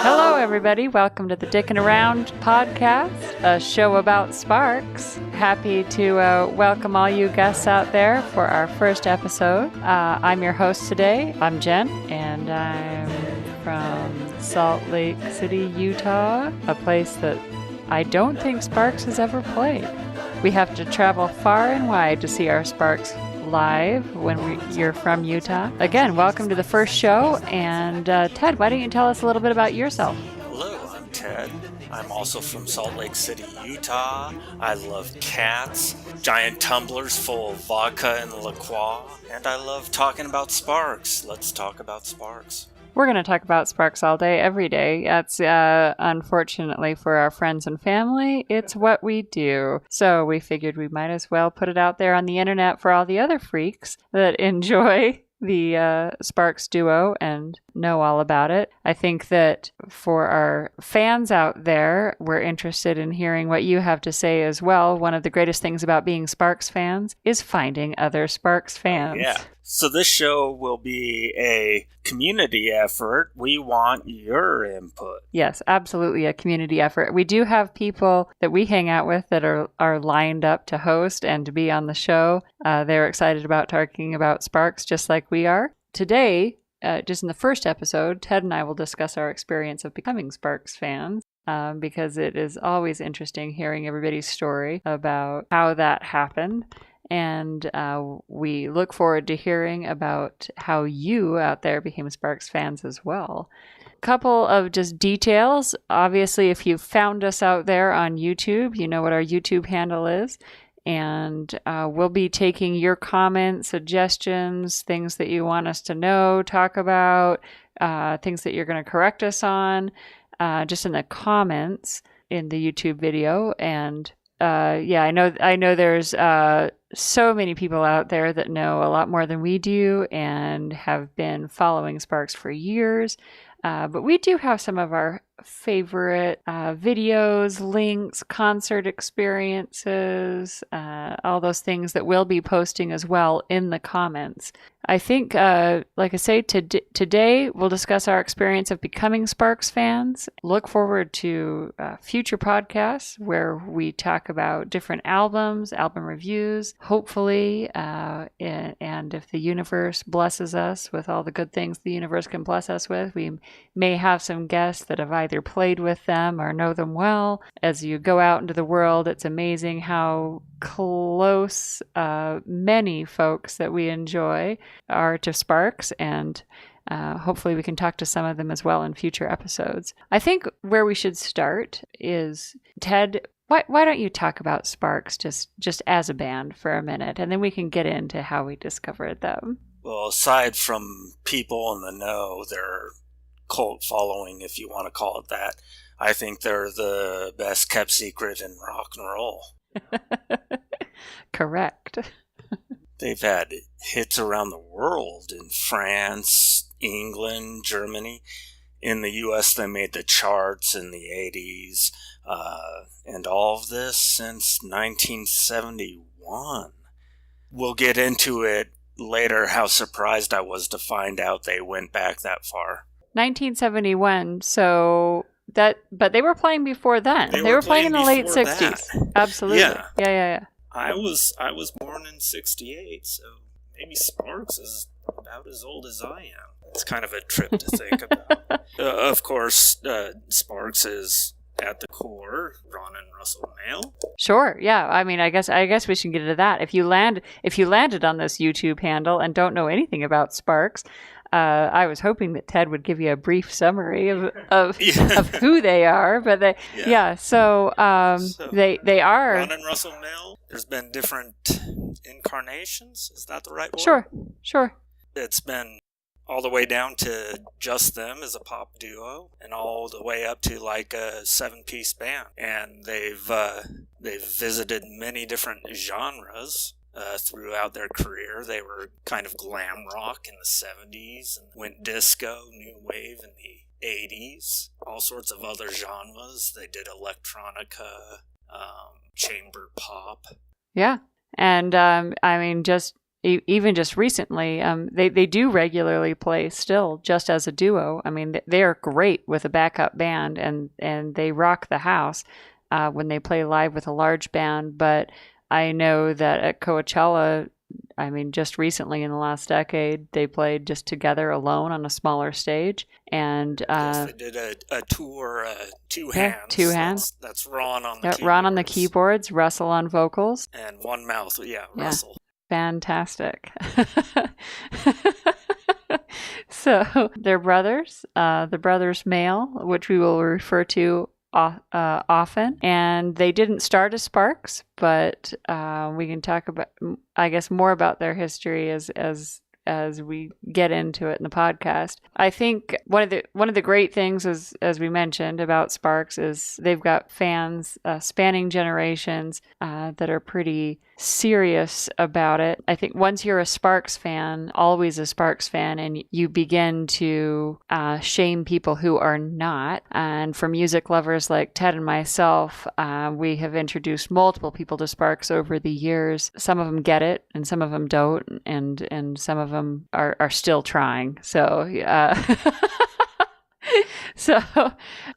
Hello, everybody. Welcome to the Dickin Around podcast, a show about sparks. Happy to welcome all you guests out there for our first episode. I'm your host today. I'm Jen, and I'm from Salt Lake City, Utah, a place that I don't think Sparks has ever played. We have to travel far and wide to see our Sparks live when you're from Utah. Again, welcome to the first show. And Ted, why don't you tell us a little bit about yourself? Hello, I'm Ted. I'm also from Salt Lake City, Utah. I love cats, giant tumblers full of vodka and liqueur, and I love talking about sparks. Let's talk about sparks. We're going to talk about sparks all day, every day. That's unfortunately for our friends and family, it's what we do. So we figured we might as well put it out there on the internet for all the other freaks that enjoy the Sparks duo and know all about it. I think that for our fans out there, we're interested in hearing what you have to say as well. One of the greatest things about being Sparks fans is finding other Sparks fans. Yeah. So this show will be a community effort. We want your input. Yes, absolutely a community effort. We do have people that we hang out with that are lined up to host and to be on the show. They're excited about talking about Sparks just like we are. Today, just in the first episode, Ted and I will discuss our experience of becoming Sparks fans. Because it is always interesting hearing everybody's story about how that happened. And we look forward to hearing about how you out there became Sparks fans as well. Couple of just details. Obviously, if you found us out there on YouTube, you know what our YouTube handle is. And we'll be taking your comments, suggestions, things that you want us to know, talk about, things that you're going to correct us on, just in the comments in the YouTube video. And I know there's so many people out there that know a lot more than we do and have been following Sparks for years. But we do have some of our favorite videos, links, concert experiences, all those things that we'll be posting as well in the comments. I think, like I say, today we'll discuss our experience of becoming Sparks fans. Look forward to future podcasts where we talk about different albums, album reviews, hopefully, and if the universe blesses us with all the good things the universe can bless us with, we may have some guests that have either played with them or know them well. As you go out into the world, it's amazing how close many folks that we enjoy are to Sparks, and hopefully we can talk to some of them as well in future episodes. I think where we should start is, Ted, why don't you talk about Sparks just as a band for a minute, and then we can get into how we discovered them. Well, aside from people in the know, their cult following, if you want to call it that, I think they're the best kept secret in rock and roll. Correct. They've had hits around the world in France, England, Germany. In the U.S., they made the charts in the 80s, and all of this since 1971. We'll get into it later, how surprised I was to find out they went back that far. 1971, but they were playing before then. They were playing in the late 60s. That. Absolutely. Yeah. I was born in 68, so maybe Sparks is about as old as I am. It's kind of a trip to think about. Of course, Sparks is at the core Ron and Russell Mael. Sure, yeah. I mean, I guess we should get into that. If you landed on this YouTube handle and don't know anything about Sparks, I was hoping that Ted would give you a brief summary of who they are, but they So they are Ron and Russell Mael. There's been different incarnations. Is that the right word? Sure. It's been all the way down to just them as a pop duo, and all the way up to like a 7-piece band. And they've visited many different genres. Throughout their career. They were kind of glam rock in the 70s and went disco, new wave in the 80s, all sorts of other genres. They did electronica, chamber pop. Yeah. And I mean, just even just recently, they do regularly play still just as a duo. I mean, they are great with a backup band, and they rock the house when they play live with a large band. But I know that at Coachella, I mean, just recently in the last decade, they played just together alone on a smaller stage. And yes, they did a tour, two hands. Two hands. That's Ron on the keyboards. Ron on the keyboards, Russell on vocals. And one mouth, Russell. Fantastic. So they're brothers, the brothers male, which we will refer to often, and they didn't start as Sparks, but we can talk about, I guess, more about their history as we get into it in the podcast. I think one of the great things, as we mentioned, about Sparks is they've got fans spanning generations that are pretty serious about it. I think once you're a Sparks fan, always a Sparks fan, and you begin to shame people who are not. And for music lovers like Ted and myself, we have introduced multiple people to Sparks over the years. Some of them get it, and some of them don't, and some of them are still trying. So So,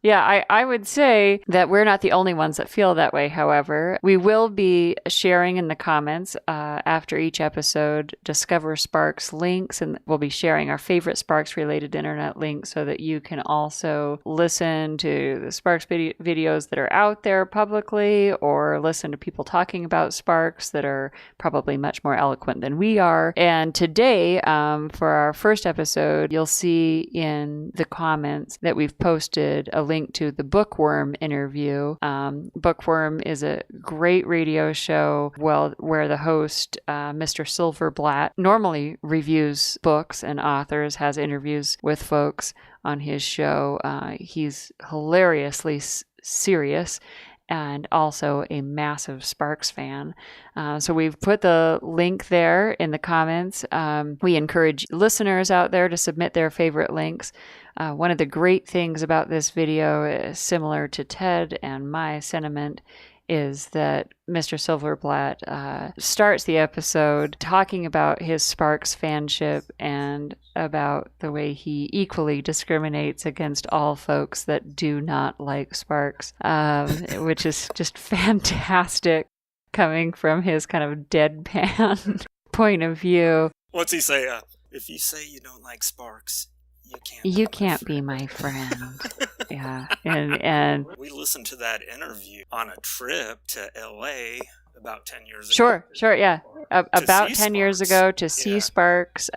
yeah, I would say that we're not the only ones that feel that way, however. We will be sharing in the comments after each episode Discover Sparks links, and we'll be sharing our favorite Sparks-related internet links so that you can also listen to the Sparks videos that are out there publicly, or listen to people talking about Sparks that are probably much more eloquent than we are. And today, for our first episode, you'll see in the comments that we've posted a link to the Bookworm interview. Bookworm is a great radio show where the host, Mr. Silverblatt, normally reviews books and authors, has interviews with folks on his show. He's hilariously serious and also a massive Sparks fan. So we've put the link there in the comments. We encourage listeners out there to submit their favorite links. One of the great things about this video, similar to Ted and my sentiment, is that Mr. Silverblatt starts the episode talking about his Sparks fanship and about the way he equally discriminates against all folks that do not like Sparks, which is just fantastic coming from his kind of deadpan point of view. What's he say? If you say you don't like Sparks, you can't be my friend. Yeah. And we listened to that interview on a trip to LA about 10 years ago. Sure, yeah. About 10 Sparks. Years ago to see Sparks.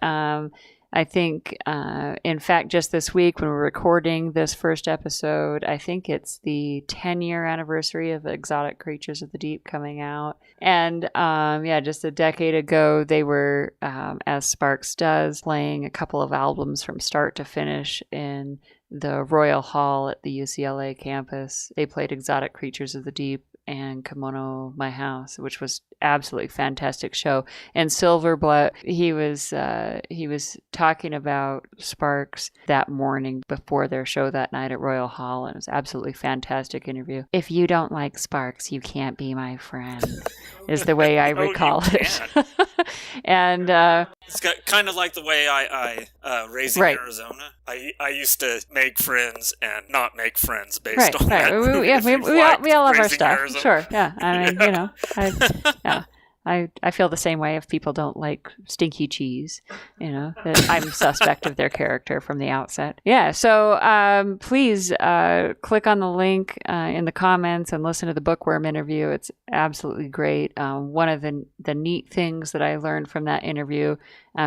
I think, in fact, just this week when we're recording this first episode, I think it's the 10-year anniversary of Exotic Creatures of the Deep coming out. And, just a decade ago, they were, as Sparks does, playing a couple of albums from start to finish in the Royal Hall at the UCLA campus. They played Exotic Creatures of the Deep and Kimono My House, which was absolutely fantastic show. And Silverblatt, he was talking about Sparks that morning before their show that night at Royal Hall, and it was absolutely fantastic interview. If you don't like Sparks, you can't be my friend, is the way I recall it. And it's kind of like the way I raising Arizona. I used to make friends and not make friends based on that. We all love our stuff. Arizona. Sure, yeah. I mean, I feel the same way if people don't like stinky cheese, that I'm suspect of their character from the outset. Yeah, so please click on the link in the comments and listen to the Bookworm interview. It's absolutely great. One of the neat things that I learned from that interview,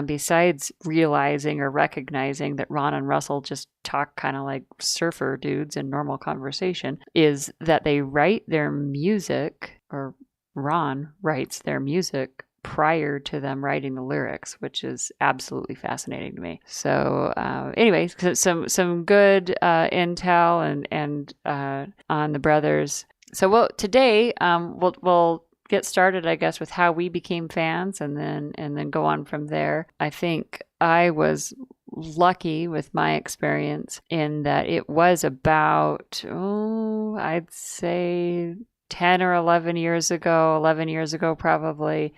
besides realizing or recognizing that Ron and Russell just talk kind of like surfer dudes in normal conversation, is that they write their music, or Ron writes their music prior to them writing the lyrics, which is absolutely fascinating to me. So anyway, some good intel and on the brothers. So today we'll get started, I guess, with how we became fans, and then go on from there. I think I was lucky with my experience in that it was about, I'd say 10 or 11 years ago probably,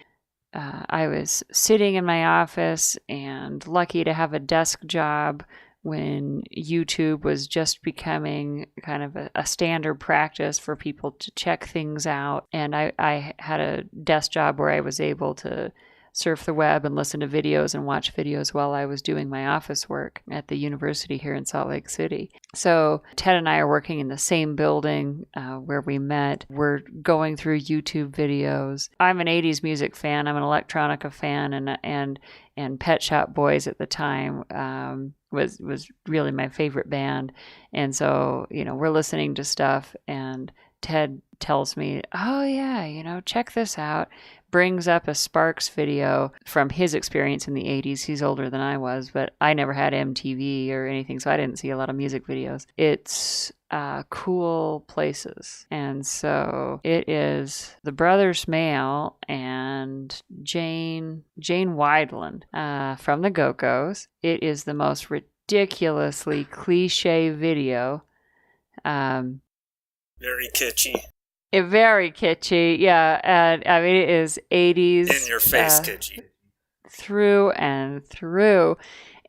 I was sitting in my office and lucky to have a desk job when YouTube was just becoming kind of a standard practice for people to check things out. And I had a desk job where I was able to surf the web and listen to videos and watch videos while I was doing my office work at the university here in Salt Lake City. So Ted and I are working in the same building where we met. We're going through YouTube videos. I'm an 80s music fan. I'm an electronica fan, and Pet Shop Boys at the time was really my favorite band. And so, we're listening to stuff, and Ted tells me, oh yeah, check this out. Brings up a Sparks video from his experience in the 80s. He's older than I was, but I never had MTV or anything, so I didn't see a lot of music videos. It's Cool Places. And so it is the Brothers Mail and Jane Wideland from the Go-Go's. It is the most ridiculously cliche video. Very kitschy. Very kitschy, yeah. And I mean, it is 80s. In your face kitschy. Through and through.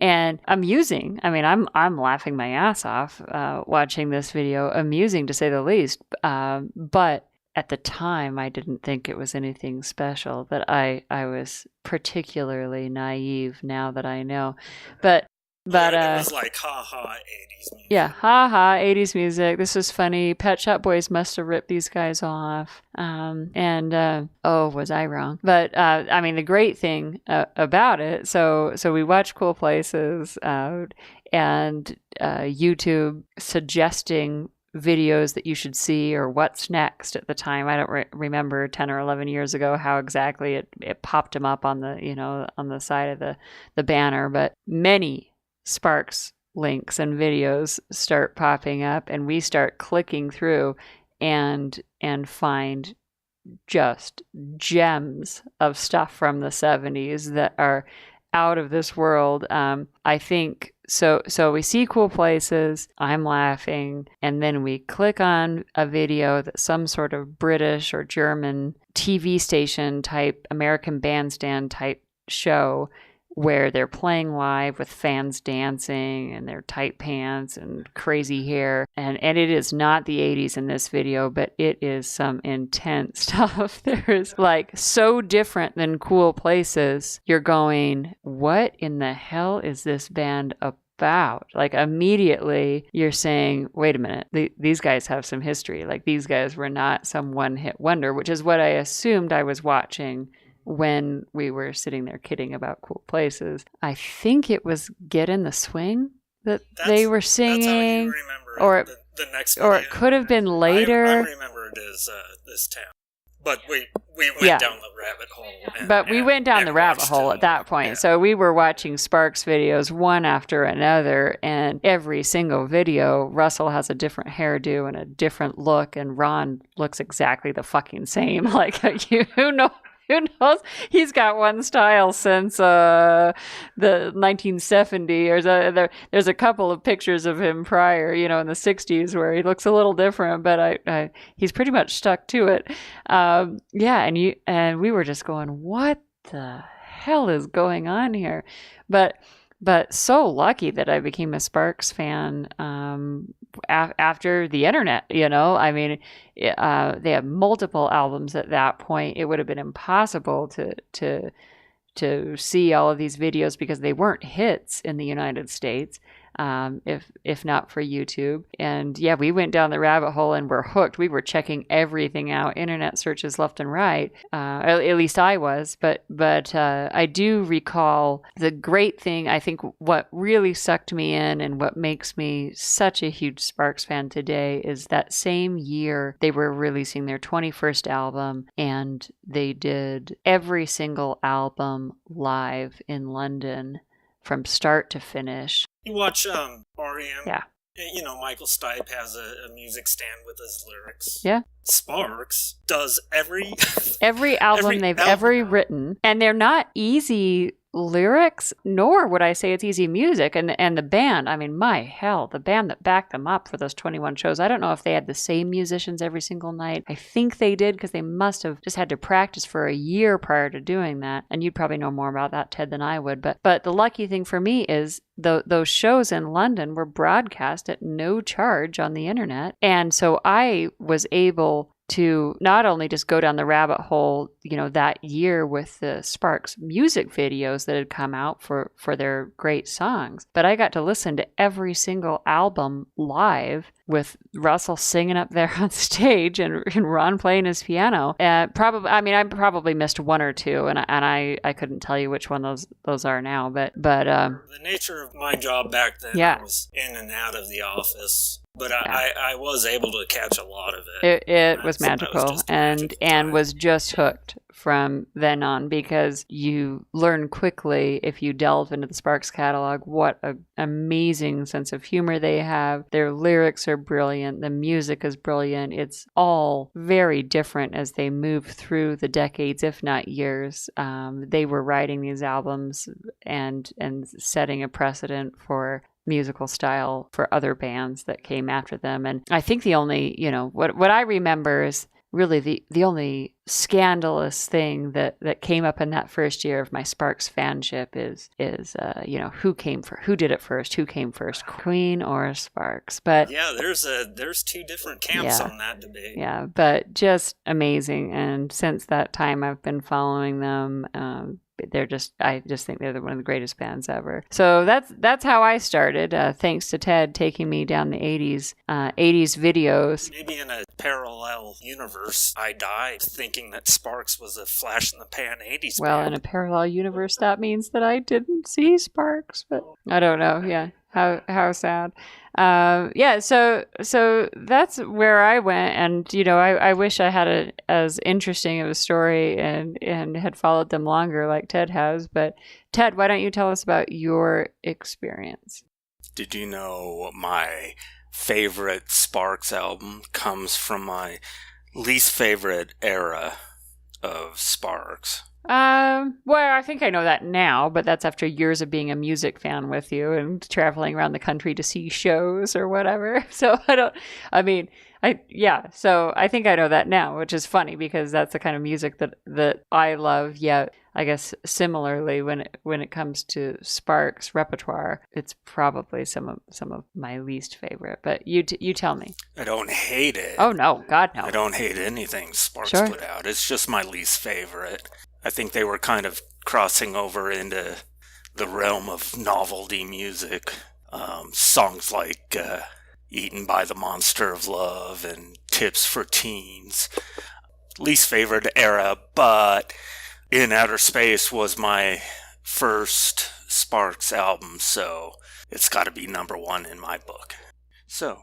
And amusing. I mean, I'm laughing my ass off watching this video. Amusing, to say the least. But at the time, I didn't think it was anything special. That I was particularly naive now that I know. But it was like, ha-ha, 80s music. Yeah, ha-ha, 80s music. This was funny. Pet Shop Boys must have ripped these guys off. Was I wrong? But, I mean, the great thing about it, so we watched Cool Places and YouTube suggesting videos that you should see or what's next at the time. I don't remember 10 or 11 years ago how exactly it popped them up on the, on the side of the banner, but many Sparks links and videos start popping up, and we start clicking through and find just gems of stuff from the 70s that are out of this world. I think so we see Cool Places, I'm laughing, and then we click on a video that some sort of British or German TV station type, American Bandstand type show, where they're playing live with fans dancing and their tight pants and crazy hair. And it is not the 80s in this video, but it is some intense stuff. There's like so different than Cool Places. You're going, what in the hell is this band about? Like immediately you're saying, wait a minute, these guys have some history. Like these guys were not some one-hit wonder, which is what I assumed I was watching when we were sitting there kidding about Cool Places. I think it was Get in the Swing that they were singing. That's how you remember or the next video. Or it could have been later. I remember it as This Town. But we went down the rabbit hole. We went down the rabbit hole at that point. Yeah. So we were watching Sparks videos one after another, and every single video, Russell has a different hairdo and a different look, and Ron looks exactly the fucking same. Like, who knows? Who knows? He's got one style since the 1970s. There's a couple of pictures of him prior, in the 60s where he looks a little different, but he's pretty much stuck to it. And we were just going, what the hell is going on here? But so lucky that I became a Sparks fan after the internet, I mean, they have multiple albums at that point. It would have been impossible to see all of these videos because they weren't hits in the United States. If not for YouTube. And yeah, we went down the rabbit hole and we're hooked. We were checking everything out, internet searches left and right. At least I was, but I do recall the great thing. I think what really sucked me in and what makes me such a huge Sparks fan today is that same year they were releasing their 21st album, and they did every single album live in London from start to finish. You watch REM? Yeah. Michael Stipe has a music stand with his lyrics. Yeah. Sparks does every album they've ever written. And they're not easy lyrics, nor would I say it's easy music. And the band, I mean, my hell, the band that backed them up for those 21 shows, I don't know if they had the same musicians every single night. I think they did, because they must have just had to practice for a year prior to doing that. And you'd probably know more about that, Ted, than I would. But the lucky thing for me is those shows in London were broadcast at no charge on the internet. And so I was able to not only just go down the rabbit hole, that year with the Sparks music videos that had come out for their great songs, but I got to listen to every single album live with Russell singing up there on stage and Ron playing his piano. I probably missed one or two, and I couldn't tell you which one those are now. But the nature of my job back then, yeah. I was in and out of the office. But I was able to catch a lot of it. It was magical, and was just hooked from then on, because you learn quickly, if you delve into the Sparks catalog, what an amazing sense of humor they have. Their lyrics are brilliant. The music is brilliant. It's all very different as they move through the decades, if not years. They were writing these albums and setting a precedent for musical style for other bands that came after them. And I think the only, what I remember is really the only scandalous thing that came up in that first year of my Sparks fanship is who did it first, who came first, Queen or Sparks. But yeah, there's two different camps on that debate. Yeah, but just amazing. And since that time, I've been following them. I just think they're one of the greatest bands ever. So that's how I started. Thanks to Ted taking me down the 80s videos. Maybe in a parallel universe, I died thinking that Sparks was a flash in the pan 80s Well, band. in a parallel universe, that means that I didn't see Sparks, but I don't know. Yeah. How sad. So that's where I went, and I wish I had as interesting of a story and had followed them longer like Ted has. But Ted, why don't you tell us about your experience? Did you know my favorite Sparks album comes from my least favorite era of Sparks? Well, I think I know that now, but that's after years of being a music fan with you and traveling around the country to see shows or whatever. So so I think I know that now, which is funny because that's the kind of music that I love. Yet, I guess similarly, when it comes to Sparks repertoire, it's probably some of my least favorite. But you tell me. I don't hate it. Oh no, God no. I don't hate anything Sparks Sure. put out. It's just my least favorite. I think they were kind of crossing over into the realm of novelty music. Songs like Eaten by the Monster of Love and Tips for Teens. Least favorite era, but In Outer Space was my first Sparks album, so it's got to be number one in my book. So,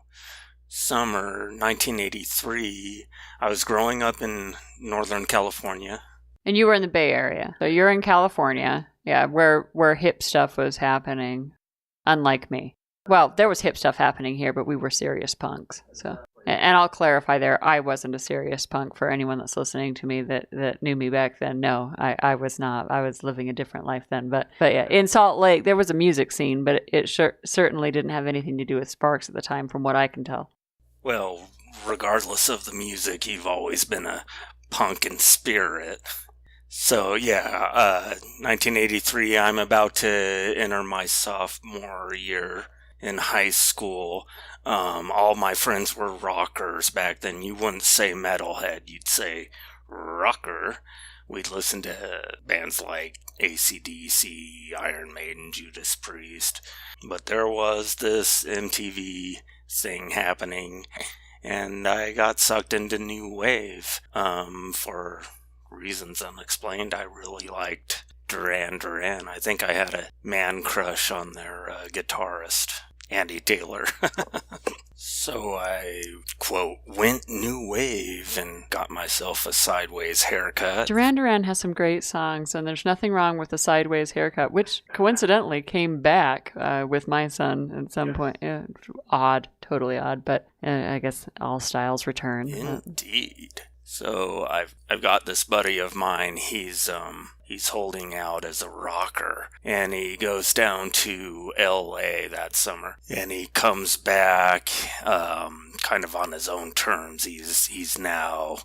summer 1983, I was growing up in Northern California. And you were in the Bay Area. So you're in California. Yeah, where hip stuff was happening. Unlike me. Well, there was hip stuff happening here, but we were serious punks. So, and I'll clarify there, I wasn't a serious punk for anyone that's listening to me that knew me back then. No, I was not. I was living a different life then. But yeah, in Salt Lake, there was a music scene, but it certainly didn't have anything to do with Sparks at the time, from what I can tell. Well, regardless of the music, you've always been a punk in spirit. So, 1983, I'm about to enter my sophomore year in high school. All my friends were rockers back then. You wouldn't say metalhead, you'd say rocker. We'd listen to bands like AC/DC, Iron Maiden, Judas Priest. But there was this MTV thing happening, and I got sucked into new wave for reasons unexplained. I really liked Duran Duran. I think I had a man crush on their guitarist, Andy Taylor. So I, quote, went new wave and got myself a sideways haircut. Duran Duran has some great songs, and there's nothing wrong with the sideways haircut, which coincidentally came back with my son at some point. Odd, totally odd, but I guess all styles return. Indeed. So I've got this buddy of mine. He's holding out as a rocker, and he goes down to L.A. that summer, and he comes back kind of on his own terms. He's now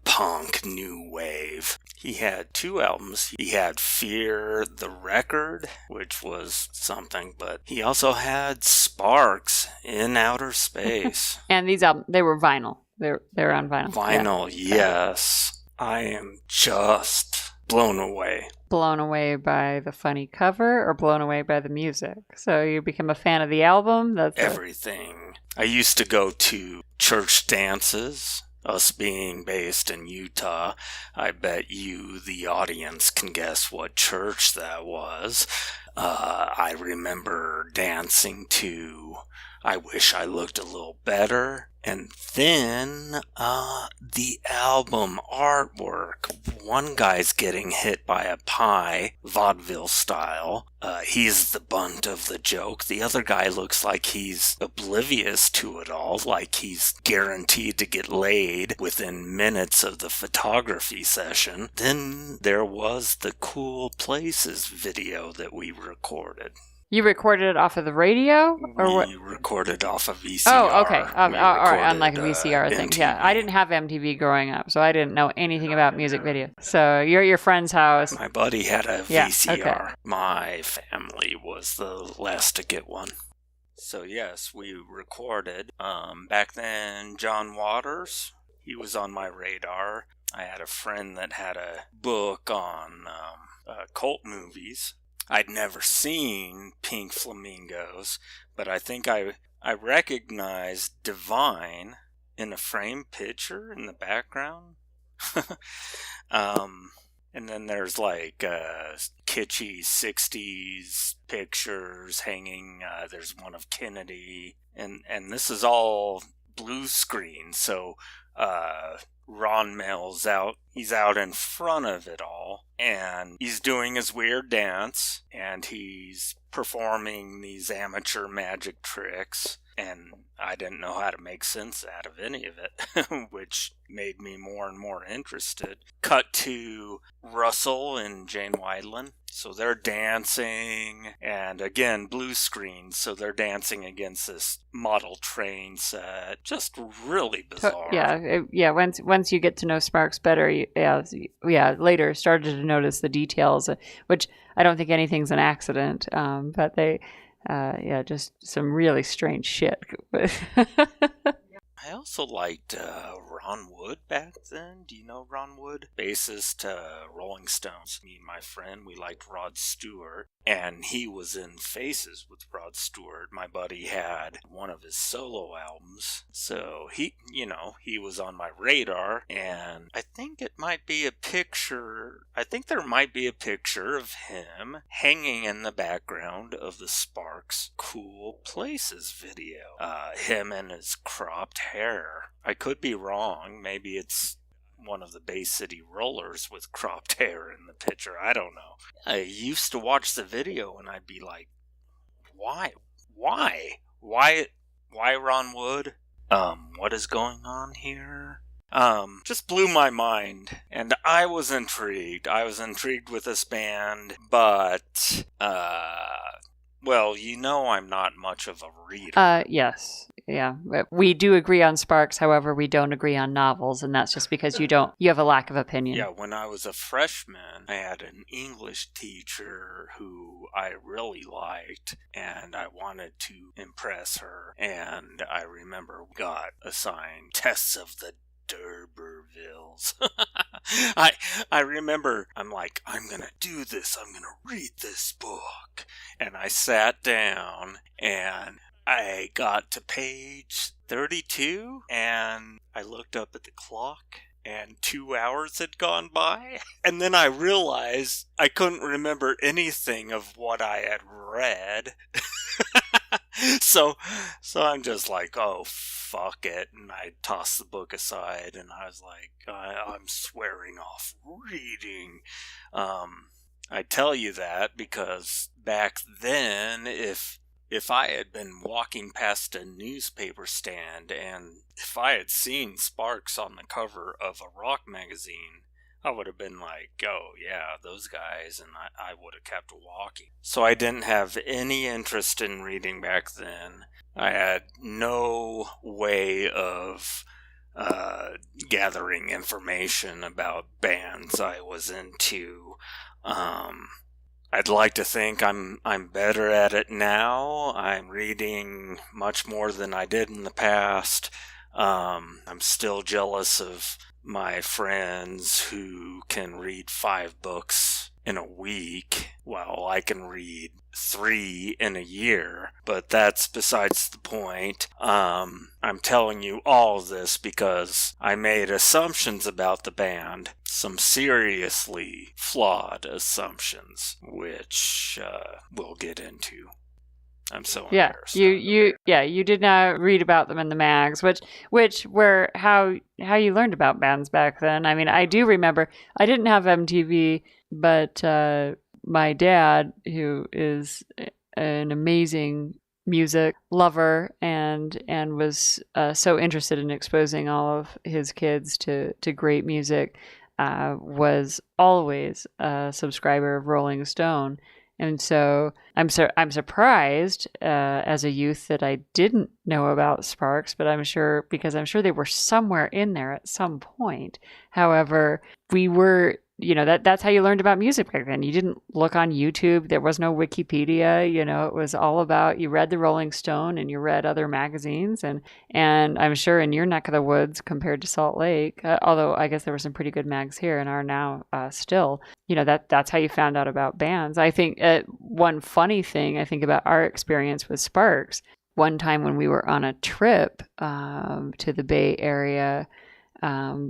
punk new wave. He had 2 albums. He had Fear the Record, which was something, but he also had Sparks in Outer Space. And these albums, they were vinyl. They're on vinyl. Vinyl, yeah. Yes. I am just blown away. Blown away by the funny cover or blown away by the music? So you become a fan of the album? That's everything. I used to go to church dances. Us being based in Utah, I bet you, the audience, can guess what church that was. I remember dancing to I Wish I Looked a Little Better. And then the album artwork. One guy's getting hit by a pie, vaudeville style. He's the bunt of the joke. The other guy looks like he's oblivious to it all, like he's guaranteed to get laid within minutes of the photography session. Then there was the Cool Places video that we recorded. You recorded it off of the radio? Or what? We recorded off of VCR. Oh, okay. All right, on like a VCR thing. Yeah, I didn't have MTV growing up, so I didn't know anything about music video. So you're at your friend's house. My buddy had a VCR. Okay. My family was the last to get one. So yes, we recorded. Back then, John Waters, he was on my radar. I had a friend that had a book on cult movies. I'd never seen Pink Flamingos, but I think I recognized Divine in a framed picture in the background. And then there's like kitschy 60s pictures hanging. There's one of Kennedy, and this is all blue screen. So Ron Mel's out. He's out in front of it all, and he's doing his weird dance, and he's performing these amateur magic tricks, and I didn't know how to make sense out of any of it, which made me more and more interested. Cut to Russell and Jane Wideland. So they're dancing, and again, blue screen, so they're dancing against this model train set. Just really bizarre. Yeah. Once you get to know Sparks better, later started to notice the details, which I don't think anything's an accident, but they, just some really strange shit. I also liked Ron Wood back then. Do you know Ron Wood? Bassist Rolling Stones. Me and my friend, we liked Rod Stewart, and he was in Faces with Rod Stewart. My buddy had one of his solo albums, so he was on my radar, and I think there might be a picture of him hanging in the background of the Sparks Cool Places video. Him and his cropped hair. I could be wrong. Maybe it's one of the Bay City Rollers with cropped hair in the picture. I don't know. I used to watch the video and I'd be like, why Ron Wood? What is going on here? Just blew my mind, and I was intrigued. I was intrigued with this band, but, I'm not much of a reader. Yes. Yeah. We do agree on Sparks, however, we don't agree on novels, and that's just because you have a lack of opinion. Yeah, when I was a freshman, I had an English teacher who I really liked, and I wanted to impress her, and I remember we got assigned Tests of the D'Urbervilles. I remember, I'm like, I'm gonna do this, I'm gonna read this book. And I sat down, and I got to page 32, and I looked up at the clock, and 2 hours had gone by. And then I realized I couldn't remember anything of what I had read. So I'm just like, oh, fuck it. And I tossed the book aside, and I was like, I'm swearing off reading. I tell you that because back then, if if I had been walking past a newspaper stand and if I had seen Sparks on the cover of a rock magazine, I would have been like, oh yeah, those guys, and I would have kept walking. So I didn't have any interest in reading back then. I had no way of gathering information about bands I was into. I'd like to think I'm better at it now. I'm reading much more than I did in the past. I'm still jealous of my friends who can read 5 books in a week while I can read 3 in a year, but that's besides the point. I'm telling you all this because I made assumptions about the band, some seriously flawed assumptions, which we'll get into. I'm so embarrassed. You did not read about them in the mags, which were how you learned about bands back then. I mean, I do remember I didn't have MTV, but my dad, who is an amazing music lover and was so interested in exposing all of his kids to great music, was always a subscriber of Rolling Stone. And so I'm surprised as a youth that I didn't know about Sparks, but I'm sure they were somewhere in there at some point. However, we were, that's how you learned about music back then. You didn't look on YouTube. There was no Wikipedia. It was all about, you read the Rolling Stone and you read other magazines. And I'm sure in your neck of the woods compared to Salt Lake, although I guess there were some pretty good mags here and are now still, that's how you found out about bands. I think one funny thing I think about our experience with Sparks, one time when we were on a trip to the Bay Area,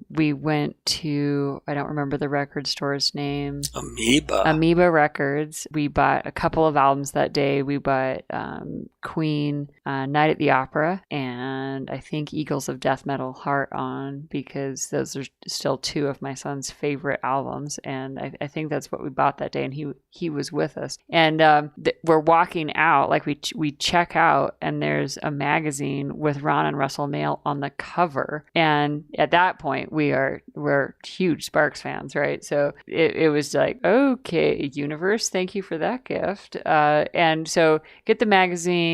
we went to, I don't remember the record store's name. Amoeba Records. We bought a couple of albums that day. We bought Queen, Night at the Opera, and I think Eagles of Death Metal Heart On, because those are still 2 of my son's favorite albums. And I think that's what we bought that day, and he was with us. And we're walking out, like we check out, and there's a magazine with Ron and Russell Mael on the cover. And at that point, we're huge Sparks fans, right? So it was like, okay, universe, thank you for that gift. And so get the magazine.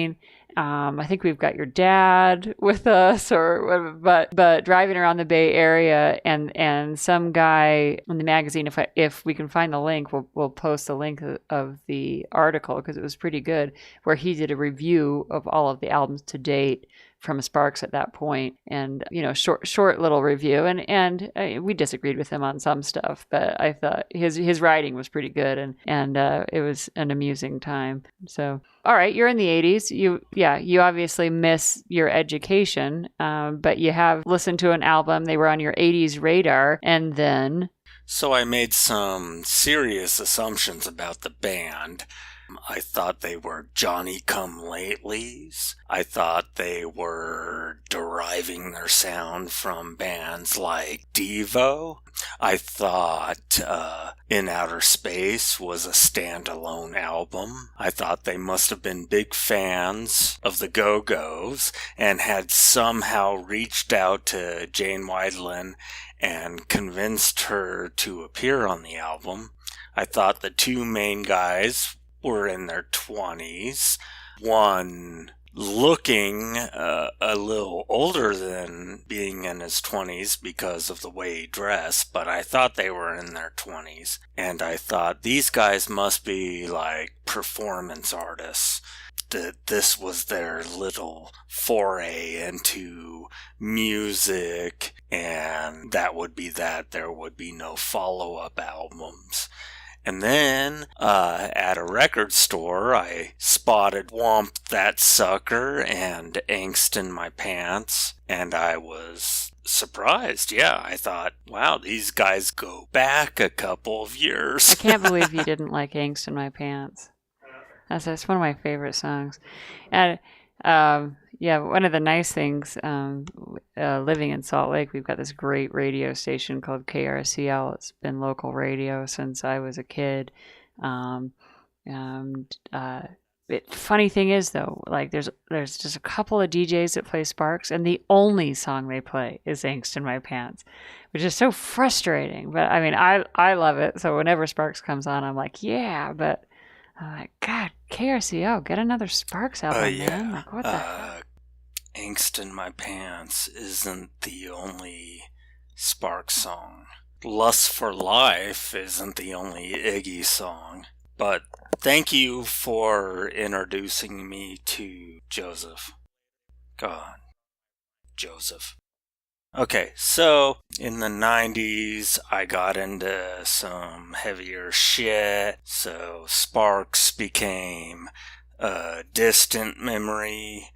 I think we've got your dad with us, but driving around the Bay Area, and some guy in the magazine, if we can find the link, we'll post the link of the article, because it was pretty good, where he did a review of all of the albums to date from Sparks at that point, and short little review, and we disagreed with him on some stuff, but I thought his writing was pretty good, and it was an amusing time. So, all right, you're in the 80s. You obviously miss your education, but you have listened to an album. They were on your 80s radar, and then. So I made some serious assumptions about the band. I thought they were Johnny-come-latelys. I thought they were deriving their sound from bands like Devo. I thought In Outer Space was a standalone album. I thought they must have been big fans of the Go-Go's and had somehow reached out to Jane Wiedlin and convinced her to appear on the album. I thought the 2 main guys were in their 20s, one looking a little older than being in his 20s because of the way he dressed, but I thought they were in their 20s, and I thought these guys must be like performance artists, that this was their little foray into music, and that would be that. There would be no follow-up albums. And then, at a record store, I spotted Womp That Sucker and Angst in My Pants, and I was surprised. Yeah, I thought, wow, these guys go back a couple of years. I can't believe you didn't like Angst in My Pants. That's one of my favorite songs. And one of the nice things, living in Salt Lake, we've got this great radio station called KRCL. It's been local radio since I was a kid. funny thing is though, like there's just a couple of DJs that play Sparks, and the only song they play is "Angst in My Pants," which is so frustrating. But I mean, I love it. So whenever Sparks comes on, I'm like, yeah. But I'm like, God, KRCO, get another Sparks album, man. Like, what the hell? Angst in My Pants isn't the only Sparks song. Lust for Life isn't the only Iggy song. But thank you for introducing me to Joseph. God, Joseph. Okay, so in the 90s, I got into some heavier shit, so Sparks became a distant memory.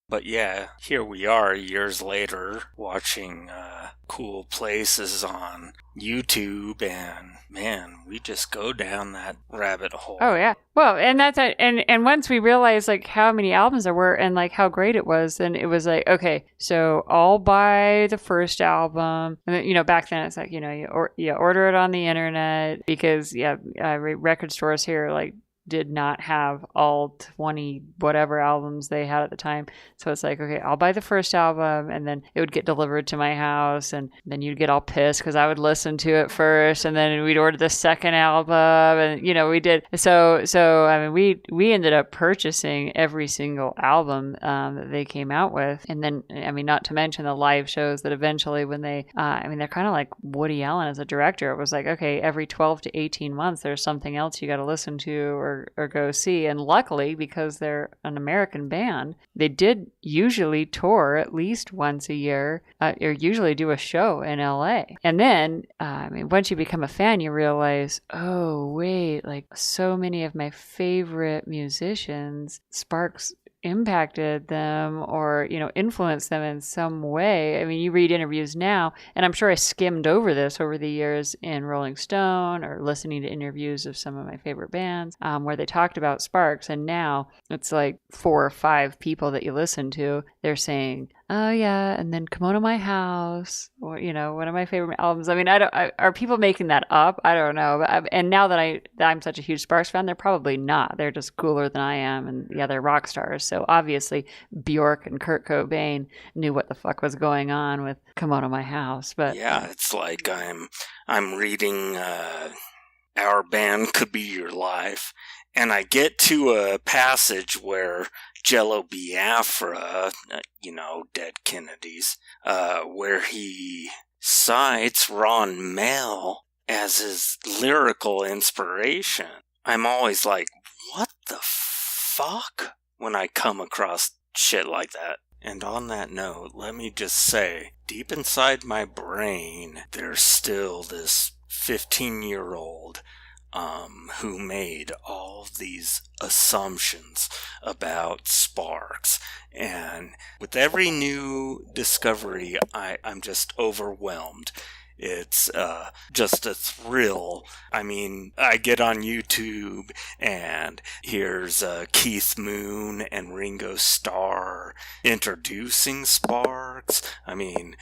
But yeah, here we are years later watching cool places on YouTube, and man, we just go down that rabbit hole. Oh yeah. Well, and that's it. And once we realized like how many albums there were and like how great it was, then it was like, okay, so I'll buy the first album. And then, you know, back then it's like, you know, you order it on the internet because record stores here like did not have all 20 whatever albums they had at the time. So it's like, okay, I'll buy the first album, and then it would get delivered to my house, and then you'd get all pissed because I would listen to it first, and then we'd order the second album, and you know, we did. So I mean, we ended up purchasing every single album that they came out with, and then I mean, not to mention the live shows that eventually when they, I mean, they're kind of like Woody Allen as a director. It was like, okay, every 12 to 18 months, there's something else you got to listen to or go see. And luckily, because they're an American band, they did usually tour at least once a year, or usually do a show in LA. And then, I mean, once you become a fan, you realize, oh, wait, like so many of my favorite musicians, Sparks impacted them or, you know, influenced them in some way. I mean, you read interviews now, and I'm sure I skimmed over this over the years in Rolling Stone or listening to interviews of some of my favorite bands where they talked about Sparks, and now it's like 4 or 5 people that you listen to, they're saying, oh yeah, and then Come On to My House, or, you know, one of my favorite albums. I mean, are people making that up? I don't know. And now that I'm such a huge Sparks fan, they're probably not. They're just cooler than I am, and yeah, they're rock stars. So obviously Bjork and Kurt Cobain knew what the fuck was going on with Come On to My House. But yeah, it's like I'm reading Our Band Could Be Your Life, and I get to a passage where Jello Biafra, you know, dead Kennedys, where he cites Ron Mel as his lyrical inspiration. I'm always like, what the fuck? When I come across shit like that. And on that note, let me just say, deep inside my brain, there's still this 15-year-old who made all these assumptions about Sparks. And with every new discovery, I'm just overwhelmed. It's just a thrill. I mean, I get on YouTube and here's Keith Moon and Ringo Starr introducing Sparks. I mean,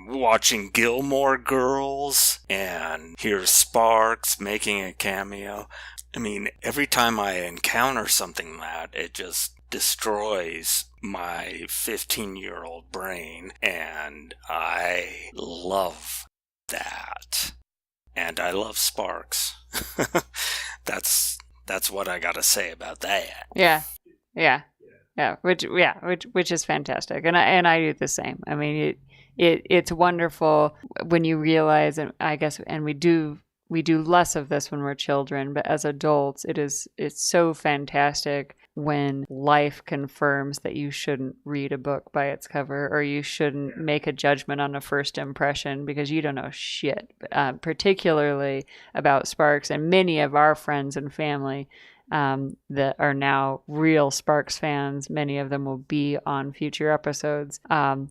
watching Gilmore Girls, and here's Sparks making a cameo. I mean, every time I encounter something like that, it just destroys my 15-year-old brain, and I love that. And I love Sparks. That's what I gotta say about that. Yeah. Which is fantastic, and I do the same. I mean, it's wonderful when you realize, and I guess, and we do less of this when we're children, but as adults, it's so fantastic when life confirms that you shouldn't read a book by its cover, or you shouldn't make a judgment on a first impression because you don't know shit, particularly about Sparks. And many of our friends and family that are now real Sparks fans, many of them will be on future episodes,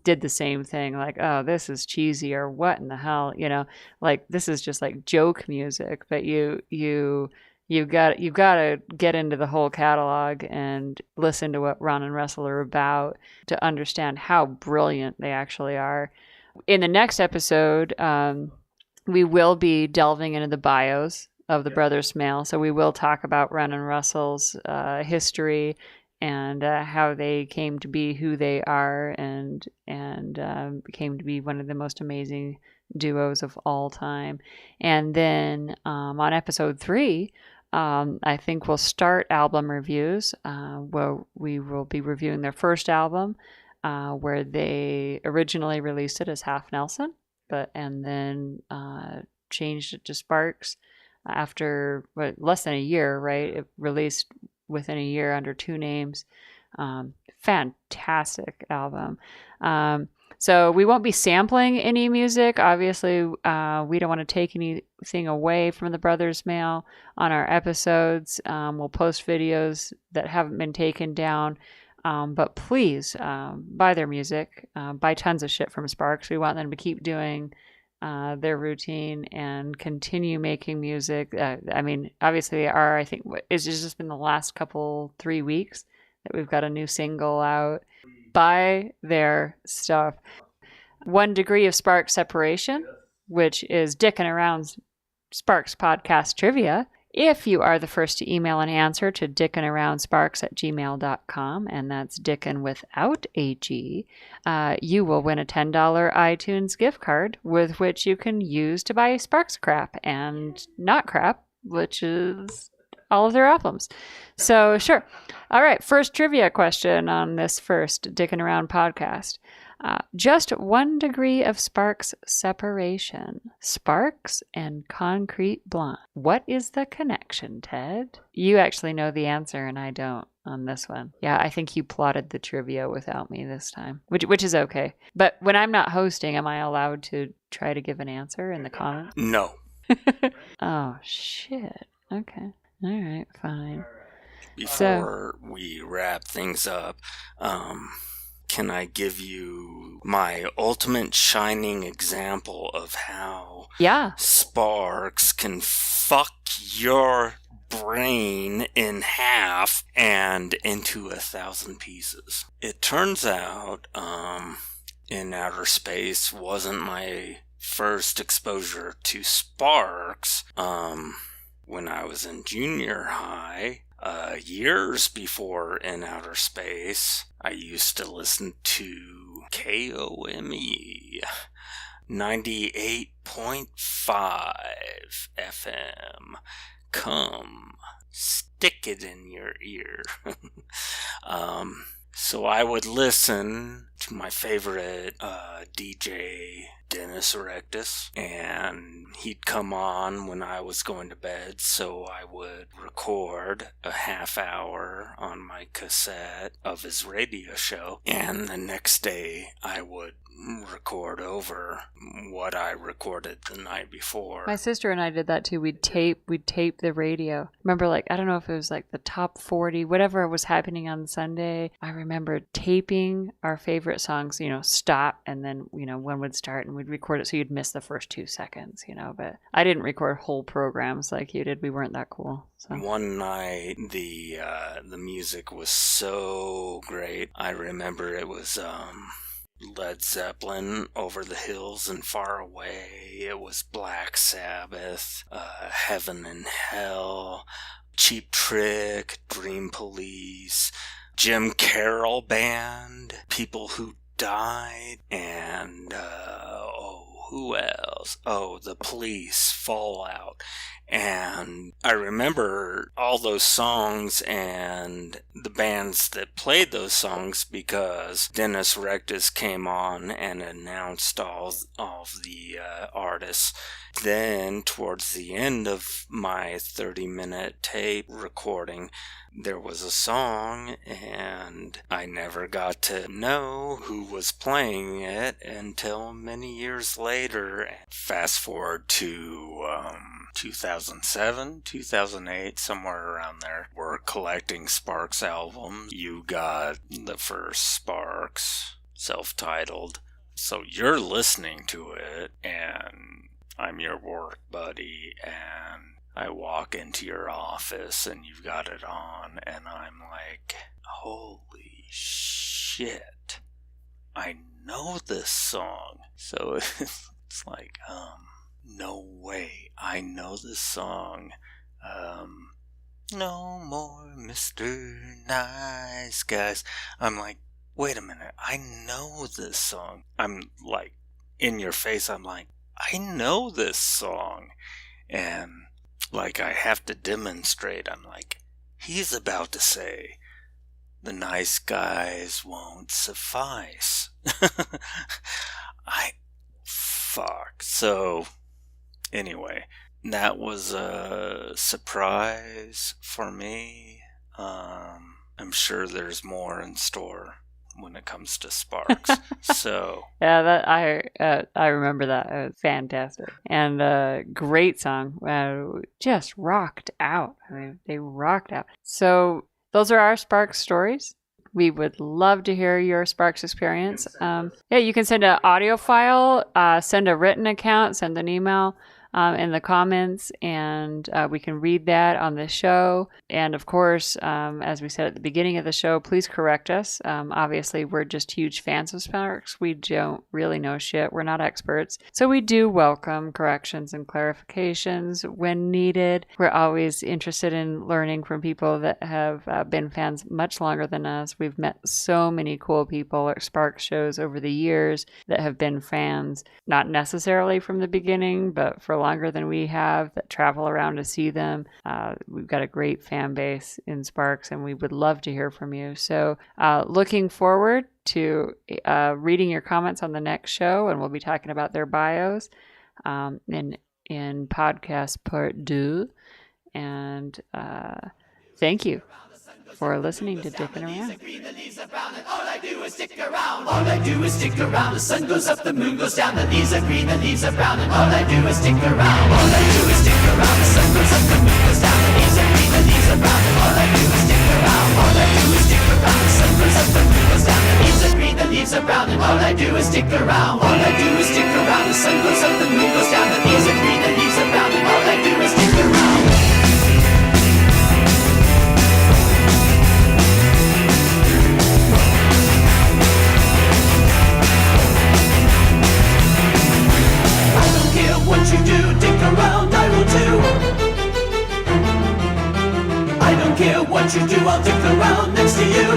did the same thing, like, oh, this is cheesy, or what in the hell, you know, like this is just like joke music. But you've got to get into the whole catalog and listen to what Ron and Russell are about to understand how brilliant they actually are. In the next episode, we will be delving into the bios of the Brothers Smale. So we will talk about Ren and Russell's history and how they came to be who they are and came to be one of the most amazing duos of all time. And then on episode 3, I think we'll start album reviews where we will be reviewing their first album where they originally released it as Half Nelson, and then changed it to Sparks after less than a year, right? It released within a year under 2 names. Fantastic album. So we won't be sampling any music. Obviously, we don't want to take anything away from the Brothers Smale on our episodes. We'll post videos that haven't been taken down. But please buy their music. Buy tons of shit from Sparks. We want them to keep doing their routine and continue making music. I mean, obviously they are. I think it's just been the last 3 weeks that we've got a new single out. Buy their stuff. 1 Degree of Spark Separation, which is Dickin Around Sparks podcast trivia. If you are the first to email an answer to dickinaroundsparks@gmail.com, and that's Dickin without a G, you will win a $10 iTunes gift card with which you can use to buy Sparks crap and not crap, which is all of their albums. So, sure. All right, first trivia question on this first Dickin' Around podcast. Just 1 degree of Sparks separation. Sparks and Concrete Blonde. What is the connection, Ted? You actually know the answer and I don't on this one. Yeah, I think you plotted the trivia without me this time, which is okay. But when I'm not hosting, am I allowed to try to give an answer in the comments? No. Oh, shit. Okay. All right, fine. Before we wrap things up, can I give you my ultimate shining example of how Sparks can fuck your brain in half and into 1,000 pieces? It turns out, In Outer Space wasn't my first exposure to Sparks. When I was in junior high, years before In Outer Space, I used to listen to KOME 98.5 FM. Come, stick it in your ear. So I would listen to my favorite DJ, Dennis Erectus, and he'd come on when I was going to bed, so I would record a half hour on my cassette of his radio show, and the next day I would record over what I recorded the night before. My sister and I did that too. We'd tape the radio. Remember, I don't know if it was the top 40, whatever was happening on Sunday. I remember taping our favorite songs, stop, and then, one would start and we'd record it so you'd miss the first 2 seconds, but I didn't record whole programs like you did. We weren't that cool. So. One night, the music was so great. I remember it was, Led Zeppelin, Over the Hills and Far Away. It was Black Sabbath, Heaven and Hell, Cheap Trick, Dream Police, Jim Carroll Band, People Who Died, and, who else? Oh, The Police, Fallout. And I remember all those songs and the bands that played those songs because Dennis Rectus came on and announced all of the artists. Then, towards the end of my 30-minute tape recording, there was a song, and I never got to know who was playing it until many years later. Fast forward to 2007, 2008, somewhere around there. We're collecting Sparks albums. You got the first Sparks, self-titled. So you're listening to it, and I'm your work buddy, and I walk into your office and you've got it on, and I'm like, holy shit, I know this song. So it's like, no way, I know this song. No more Mr. Nice Guys. I'm like, wait a minute, I know this song. I'm like, in your face, I'm like, I know this song. And like, I have to demonstrate. I'm like, he's about to say, the nice guys won't suffice. Fuck. So, anyway, that was a surprise for me. I'm sure there's more in store when it comes to Sparks. So yeah, that I remember that. It was fantastic and great song. Just rocked out. I mean, they rocked out. So those are our Sparks stories. We would love to hear your Sparks experience. Yeah, you can send an audio file, send a written account, send an email in the comments, and we can read that on the show. And of course, as we said at the beginning of the show, please correct us. Obviously, we're just huge fans of Sparks. We don't really know shit. We're not experts. So we do welcome corrections and clarifications when needed. We're always interested in learning from people that have been fans much longer than us. We've met so many cool people at Sparks shows over the years that have been fans, not necessarily from the beginning, but for longer than we have, that travel around to see them. We've got a great fan base in Sparks, and we would love to hear from you. So looking forward to reading your comments on the next show, and we'll be talking about their bios in podcast part 2. And thank you for listening to Dickin' Around. All I do is stick around. All I do is stick around. The sun goes up, the moon goes down. The leaves are green, the leaves are brown. And all I do is stick around. All I do is stick around. The sun goes up, the moon goes down. The leaves are green, the leaves are brown. And all I do is stick around. All I do is stick around. The sun goes up, the moon goes down. The leaves are green, the leaves are brown. And all I do is stick around. All I do is stick around. The sun goes up, the moon goes down. The leaves are green, the leaves are brown. And all I do is stick around. What you do, dick around, I will do. I don't care what you do, I'll dick around next to you.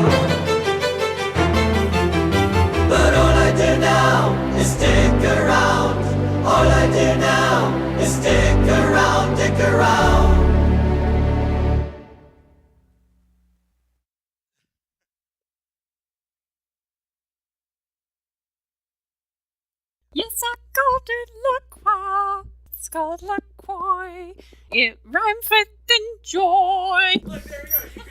But all I do now is dick around. All I do now is dick around, dick around. Yes, I called it LaCroix. It's called LaCroix. It rhymes with enjoy. Look, there we go.